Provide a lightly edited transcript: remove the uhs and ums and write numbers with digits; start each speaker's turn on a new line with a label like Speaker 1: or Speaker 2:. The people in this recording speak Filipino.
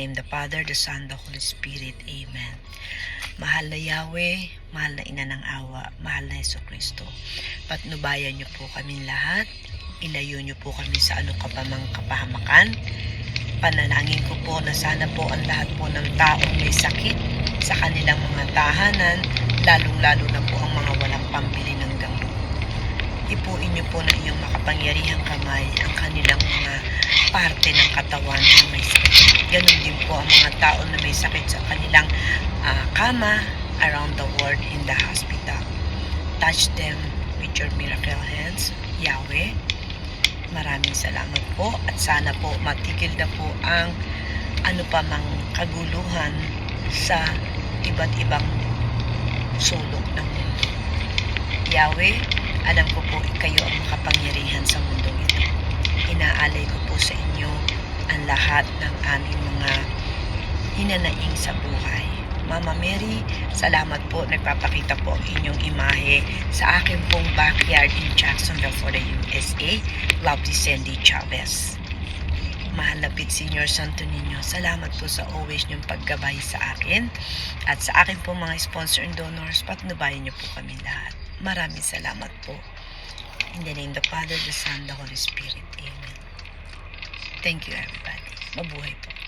Speaker 1: In the Father, the Son, the Holy Spirit. Amen. Mahal na Yahweh, mahal na Ina ng Awa, mahal na Yesu Kristo, patnubayan niyo po kami lahat, ilayo niyo po kami sa ano ka pa mang kapahamakan. Panalangin ko po na sana po ang lahat po ng taong may sakit sa kanilang mga tahanan, lalong-lalo na po ang mga walang pambili ng gamot. Ipuin niyo po na iyong makapangyarihang kamay ang kanilang mga parte ng katawan na may sakit. Ganon din po ang mga tao na may sakit sa kanilang kama around the world in the hospital. Touch them with your miracle hands, Yahweh. Maraming salamat po at sana po matigil na po ang ano pa mang kaguluhan sa iba't ibang sulok ng mundo. Yahweh, alam ko po kayo ang makapangyarihan sa mundong ito. Inaalay ko po sa inyo ang lahat ng aming mga hinanaing sa buhay. Mama Mary, salamat po. Nagpapakita po ang inyong imahe sa akin pong backyard in Jacksonville, Florida, USA. Lovely Sandy Chavez. Mahal na Pit Senior Santo Niño, salamat po sa always niyong paggabay sa akin at sa akin pong mga sponsor and donors. Patnubayan niyo po kami lahat. Maraming salamat po. In the name of the Father, the Son, the Holy Spirit. Amen. Thank you, everybody. Mabuhay po.